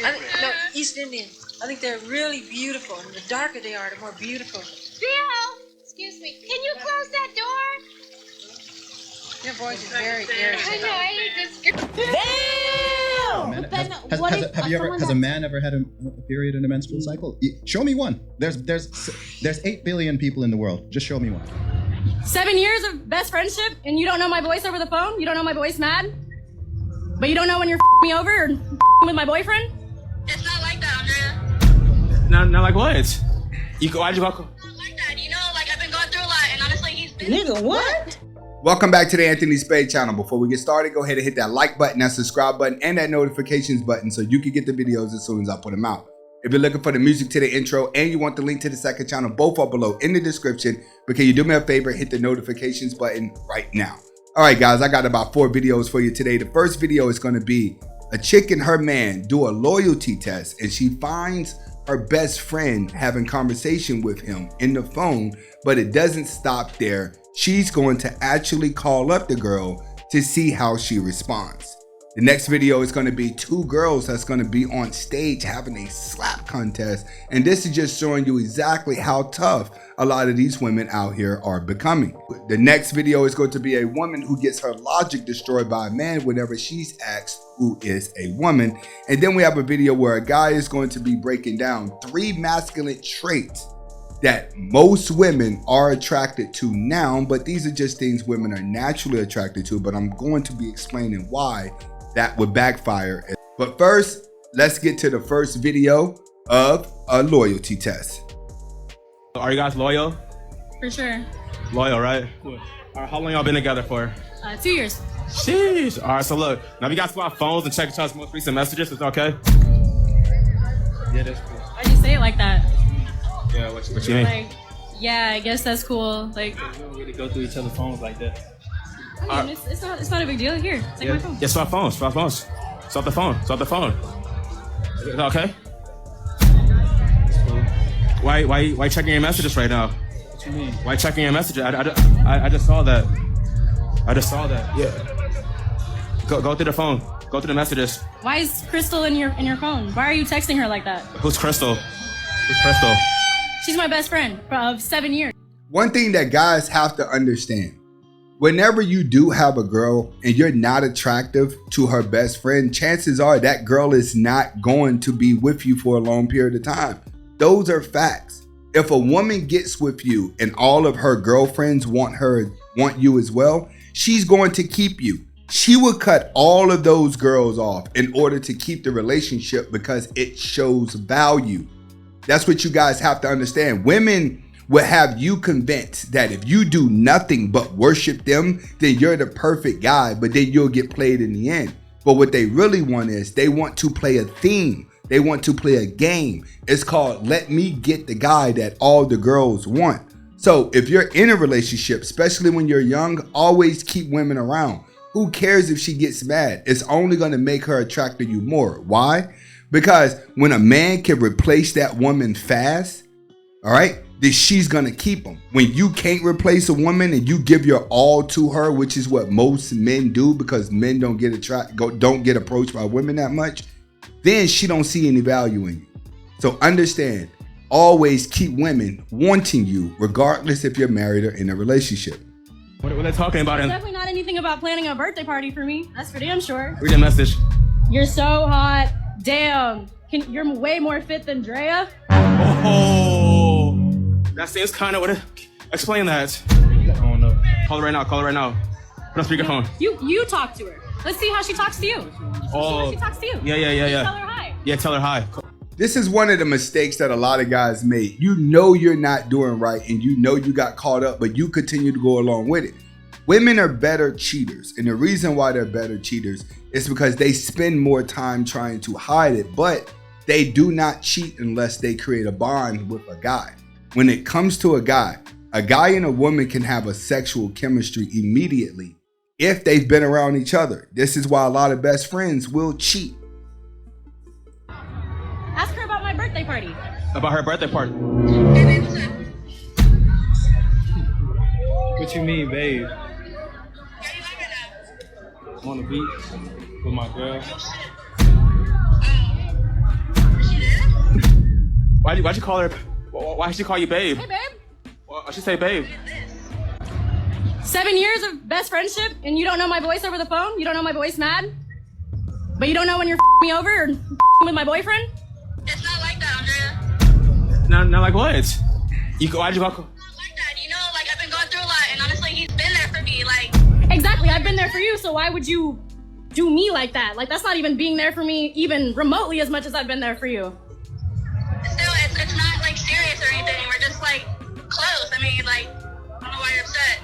No, East Indian. I think they're really beautiful, and the darker they are, the more beautiful. Bill! Excuse me. Can you close that door? Your voice is very irritating. I know, I hate this girl. Damn! But then, has a man ever had a period in a menstrual cycle? Show me one. There's 8 billion people in the world. Just show me one. 7 years of best friendship, and you don't know my voice over the phone? You don't know my voice mad? But you don't know when you're me over or with my boyfriend? It's not like that, Andrea. Not like what? Why'd you go? Not like that, you know? Like, I've been going through a lot, and honestly, he's been... Nigga, what? Welcome back to the Anthony Spade channel. Before we get started, go ahead and hit that like button, that subscribe button, and that notifications button so you can get the videos as soon as I put them out. If you're looking for the music to the intro and you want the link to the second channel, both are below in the description. But can you do me a favor, hit the notifications button right now. All right, guys, I got about 4 videos for you today. The first video is going to be a chick and her man do a loyalty test, and she finds her best friend having conversation with him in the phone, but it doesn't stop there. She's going to actually call up the girl to see how she responds. The next video is going to be 2 girls that's going to be on stage having a slap contest. And this is just showing you exactly how tough a lot of these women out here are becoming. The next video is going to be a woman who gets her logic destroyed by a man whenever she's asked who is a woman. And then we have a video where a guy is going to be breaking down 3 masculine traits that most women are attracted to now, but these are just things women are naturally attracted to, but I'm going to be explaining why that would backfire. But first, let's get to the first video of a loyalty test. Are you guys loyal? For sure. Loyal, right? All right, how long y'all been together for? 2 years. Sheesh. All right, so look, now if you guys pull out phones and check each other's most recent messages, it's okay? Yeah, that's cool. Why do you say it like that? Yeah, what you mean? Like, yeah, I guess that's cool. Like, We don't really go through each other's phones like that. I mean, it's not a big deal. Here, take my phone. Yeah, swap phones. Swap the phone. Is it okay? Why checking your messages right now? What you mean? Why checking your messages? I just saw that. Yeah. Go through the phone. Go through the messages. Why is Crystal in your phone? Why are you texting her like that? Who's Crystal? She's my best friend of 7 years. One thing that guys have to understand, whenever you do have a girl and you're not attractive to her best friend, chances are that girl is not going to be with you for a long period of time. Those are facts. If a woman gets with you and all of her girlfriends want you as well, she's going to keep you. She will cut all of those girls off in order to keep the relationship because it shows value. That's what you guys have to understand. Women will have you convinced that if you do nothing but worship them, then you're the perfect guy, but then you'll get played in the end. But what they really want is they want to play a theme. They want to play a game. It's called let me get the guy that all the girls want. So if you're in a relationship, especially when you're young, always keep women around. Who cares if she gets mad? It's only going to make her attract to you more. Why? Because when a man can replace that woman fast, all right, then she's gonna keep him. When you can't replace a woman and you give your all to her, which is what most men do because men don't get approached by women that much, then she don't see any value in you. So understand, always keep women wanting you regardless if you're married or in a relationship. What are they talking about? It's definitely not anything about planning a birthday party for me. That's for damn sure. Read the message. You're so hot. Damn. You're way more fit than Drea. Oh, that seems kind of what it... Explain that. I don't know. Call her right now. Put on speakerphone. You talk to her. Let's see how she talks to you. Oh. How she talks to you. Yeah. Tell her hi. Yeah, tell her hi. This is one of the mistakes that a lot of guys make. You know you're not doing right and you know you got caught up, but you continue to go along with it. Women are better cheaters. And the reason why they're better cheaters is because they spend more time trying to hide it, but they do not cheat unless they create a bond with a guy. When it comes to a guy and a woman can have a sexual chemistry immediately if they've been around each other. This is why a lot of best friends will cheat. Ask her about my birthday party. About her birthday party. What you mean, babe? On the beach with my girl. Why'd you call her? Why'd she call you babe? Hey, babe. Why'd she say babe? 7 years of best friendship, and you don't know my voice over the phone? You don't know my voice mad? But you don't know when you're me over or with my boyfriend? It's not like that, Andrea. Not like what? Why'd you call? It's not like that. You know, like I've been going through a lot, and honestly, he's been there for me. Like, Exactly, I've been there for you, so why would you do me like that? Like, that's not even being there for me even remotely as much as I've been there for you. still, it's not like serious or anything. We're just like close. I mean, like, I don't know why you're upset.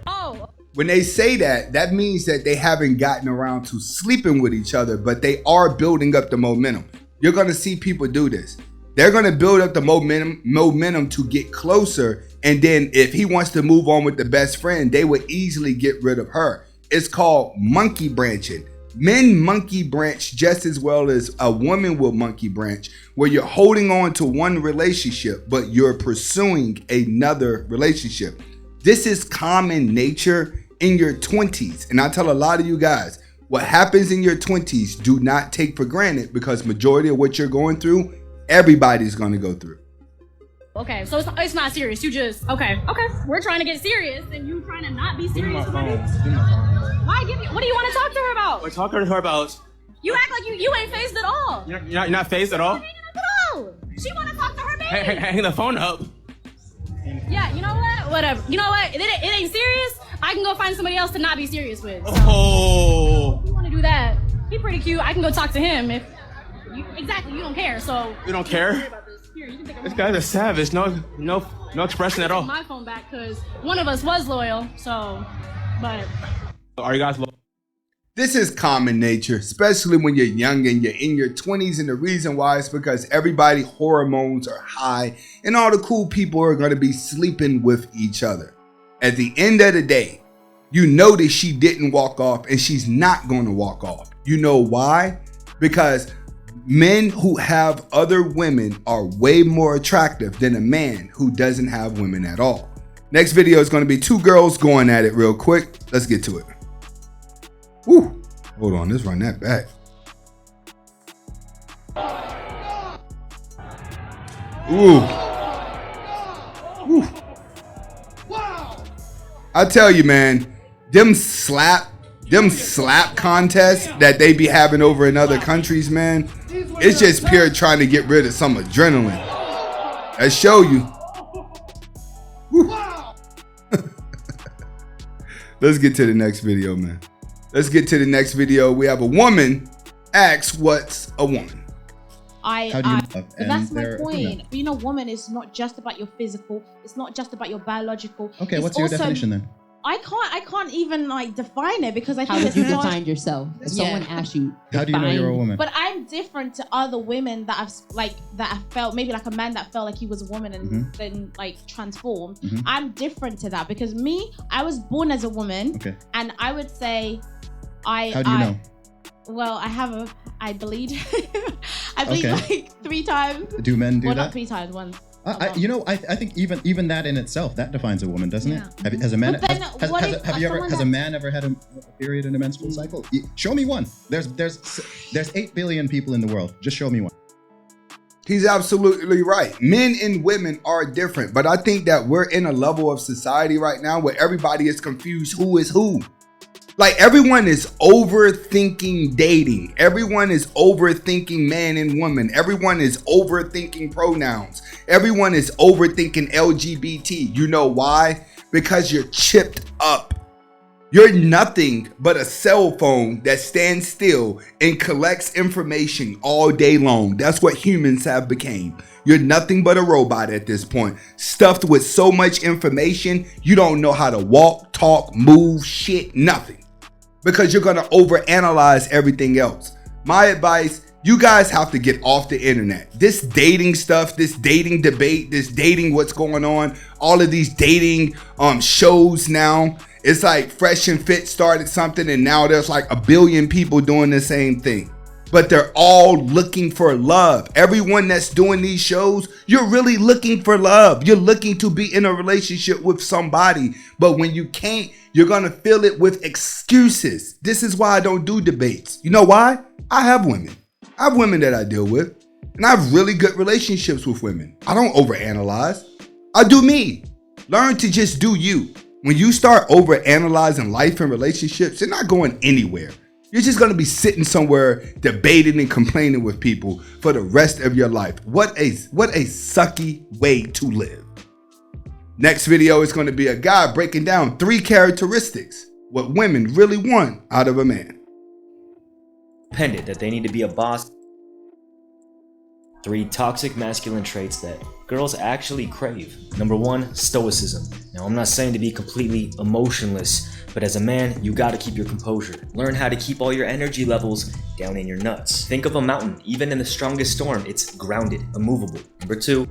Oh. When they say that, that means that they haven't gotten around to sleeping with each other, but they are building up the momentum. You're going to see people do this. They're going to build up the momentum to get closer. And then if he wants to move on with the best friend, they would easily get rid of her. It's called monkey branching. Men monkey branch just as well as a woman will monkey branch, where you're holding on to one relationship, but you're pursuing another relationship. This is common nature in your 20s. And I tell a lot of you guys, what happens in your 20s, do not take for granted, because majority of what you're going through, everybody's going to go through. Okay, so it's not serious. You just, okay. We're trying to get serious, and you trying to not be serious about it? Why give you, what do you want to talk to her about? What talk to her about? You act like you ain't phased at all. You're not phased at all? Hanging up at all. She want to talk to her baby. Hang the phone up. Yeah, you know what? Whatever. You know what? It ain't serious. I can go find somebody else to not be serious with. So Oh. if you want to do that, he's pretty cute. I can go talk to him if you, exactly, you don't care. So You don't care? here, you can take This guy's a savage. No expression at all. my phone back because one of us was loyal. So, but Are you guys? This is common nature, especially when you're young and you're in your 20s. And the reason why is because everybody hormones are high and all the cool people are going to be sleeping with each other. At the end of the day, you notice she didn't walk off, and she's not going to walk off. You know why? Because men who have other women are way more attractive than a man who doesn't have women at all. Next video is going to be two girls going at it real quick. Let's get to it. Woo. Hold on, let's run that back. Ooh. Woo. I tell you, man, them slap contests that they be having over in other countries, man, it's just pure trying to get rid of some adrenaline. I show you. Woo. Let's get to the next video, man. Let's get to the next video. We have a woman asks, what's a woman? How do you love? But And that's my they're point. female. Being a woman is not just about your physical. It's not just about your biological. Okay, It's what's your also- definition then? I can't even like define it because I How think would you it's not. define yourself? If someone asked you, How do you know you're a woman? But I'm different to other women that I felt maybe like a man that felt like he was a woman and then like transformed. I'm different to that because I was born as a woman. Okay. And I would say How do you know? Well, I bleed. I bleed Okay. like 3 times. Do men do Well, that? not 3 times, once. I think even that in itself, that defines a woman, doesn't Yeah. it? Has a man But then what if has a man ever had a period in a menstrual cycle? Show me one. There's 8 billion people in the world. Just show me one. He's absolutely right. Men and women are different, but I think that we're in a level of society right now where everybody is confused who is who. Like everyone is overthinking dating. Everyone is overthinking man and woman. Everyone is overthinking pronouns. Everyone is overthinking LGBT. You know why? Because you're chipped up. You're nothing but a cell phone that stands still and collects information all day long. That's what humans have become. You're nothing but a robot at this point, stuffed with so much information, you don't know how to walk, talk, move, shit, nothing. Because you're going to overanalyze everything else. My advice, you guys have to get off the internet. This dating stuff, this dating debate, this dating what's going on, all of these dating shows now. It's like Fresh and Fit started something and now there's like 1 billion people doing the same thing. But they're all looking for love. Everyone that's doing these shows, you're really looking for love. You're looking to be in a relationship with somebody. But when you can't, you're going to fill it with excuses. This is why I don't do debates. You know why? I have women. I have women that I deal with. And I have really good relationships with women. I don't overanalyze. I do me. Learn to just do you. When you start overanalyzing life and relationships, you're not going anywhere. You're just going to be sitting somewhere debating and complaining with people for the rest of your life. What a sucky way to live. Next video is going to be a guy breaking down 3 characteristics what women really want out of a man. Independent, that they need to be a boss. 3 toxic masculine traits that girls actually crave. Number 1, stoicism. Now, I'm not saying to be completely emotionless, but as a man, you gotta keep your composure. Learn how to keep all your energy levels down in your nuts. Think of a mountain. Even in the strongest storm, it's grounded, immovable. Number 2,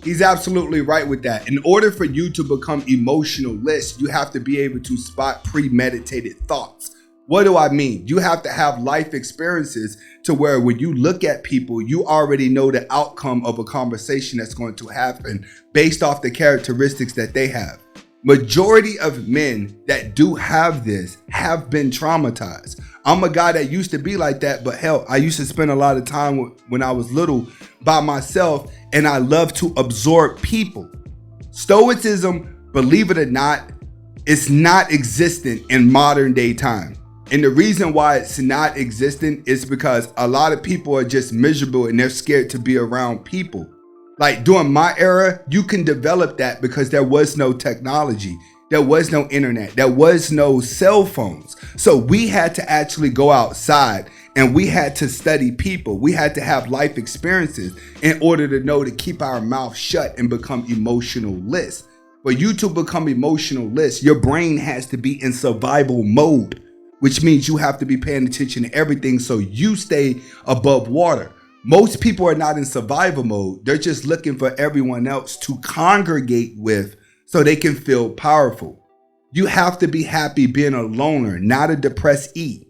he's absolutely right with that. In order for you to become emotionless, you have to be able to spot premeditated thoughts. What do I mean? You have to have life experiences to where when you look at people, you already know the outcome of a conversation that's going to happen based off the characteristics that they have. Majority of men that do have this have been traumatized. I'm a guy that used to be like that, but hell, I used to spend a lot of time when I was little by myself, and I love to absorb people. Stoicism, believe it or not, is not existent in modern day time. And the reason why it's not existent is because a lot of people are just miserable and they're scared to be around people. Like during my era, you can develop that because there was no technology. There was no internet. There was no cell phones. So we had to actually go outside and we had to study people. We had to have life experiences in order to know to keep our mouth shut and become emotionless. For you to become emotionless, your brain has to be in survival mode, which means you have to be paying attention to everything so you stay above water. Most people are not in survival mode. They're just looking for everyone else to congregate with so they can feel powerful. You have to be happy being a loner, not a depressed E.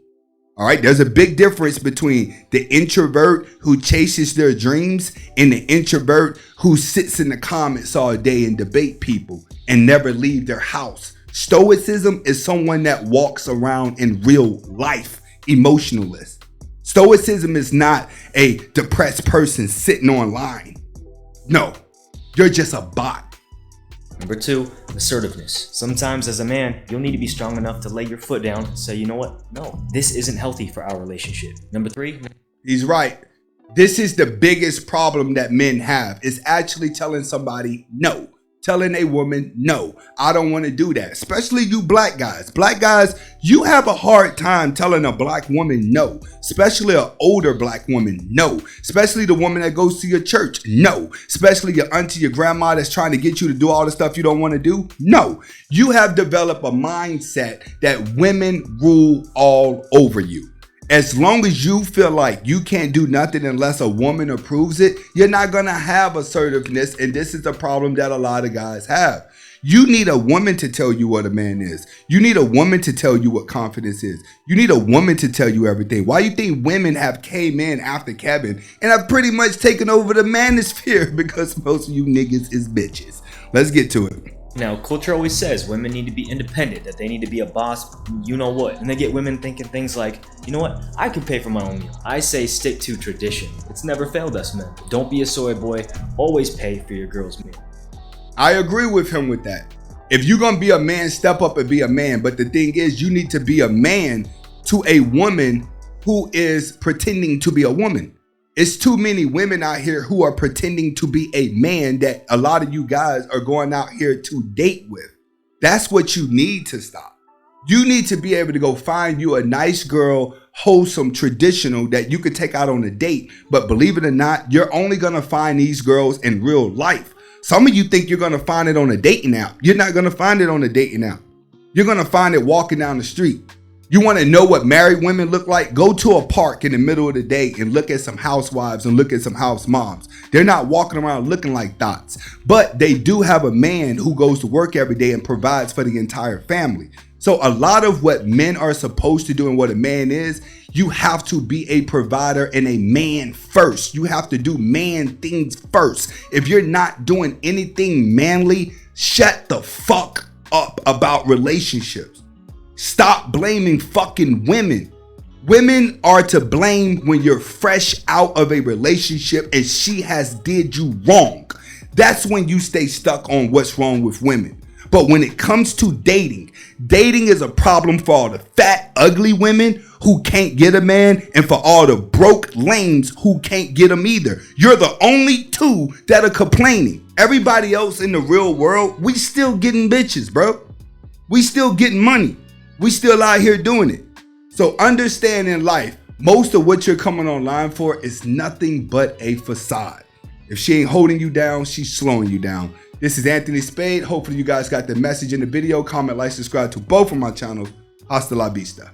All right, there's a big difference between the introvert who chases their dreams and the introvert who sits in the comments all day and debate people and never leave their house. Stoicism is someone that walks around in real life, emotionless. Stoicism is not a depressed person sitting online. No, you're just a bot. Number 2, assertiveness. Sometimes as a man, you'll need to be strong enough to lay your foot down and say, you know what? No, this isn't healthy for our relationship. Number 3. He's right. This is the biggest problem that men have, is actually telling somebody no. Telling a woman, no, I don't want to do that. Especially you black guys. Black guys, you have a hard time telling a black woman no. Especially an older black woman, no. Especially the woman that goes to your church, no. Especially your auntie, your grandma that's trying to get you to do all the stuff you don't want to do, no. You have developed a mindset that women rule all over you. As long as you feel like you can't do nothing unless a woman approves it, you're not going to have assertiveness. And this is the problem that a lot of guys have. You need a woman to tell you what a man is. You need a woman to tell you what confidence is. You need a woman to tell you everything. Why you think women have came in after Kevin and have pretty much taken over the manosphere? Because most of you niggas is bitches. Let's get to it. Now, culture always says women need to be independent, that they need to be a boss, you know what. And they get women thinking things like, you know what, I can pay for my own meal. I say stick to tradition. It's never failed us, men. Don't be a soy boy. Always pay for your girl's meal. I agree with him with that. If you're going to be a man, step up and be a man. But the thing is, you need to be a man to a woman who is pretending to be a woman. It's too many women out here who are pretending to be a man that a lot of you guys are going out here to date with. That's what you need to stop. You need to be able to go find you a nice girl, wholesome, traditional that you could take out on a date. But believe it or not, you're only going to find these girls in real life. Some of you think you're going to find it on a dating app. You're not going to find it on a dating app. You're going to find it walking down the street. You want to know what married women look like? Go to a park in the middle of the day and look at some housewives and look at some house moms. They're not walking around looking like thoughts, but they do have a man who goes to work every day and provides for the entire family. So a lot of what men are supposed to do and what a man is, you have to be a provider and a man first. You have to do man things first. If you're not doing anything manly, shut the fuck up about relationships. Stop blaming fucking women. Women are to blame when you're fresh out of a relationship and she has did you wrong. That's when you stay stuck on what's wrong with women. But when it comes to dating is a problem for all the fat, ugly women who can't get a man and for all the broke lames who can't get him either. You're the only two that are complaining. Everybody else in the real world, we still getting bitches, bro. We still getting money. We still out here doing it. So understand in life, most of what you're coming online for is nothing but a facade. If she ain't holding you down, she's slowing you down. This is Anthony Spade. Hopefully you guys got the message in the video. Comment, like, subscribe to both of my channels. Hasta la vista.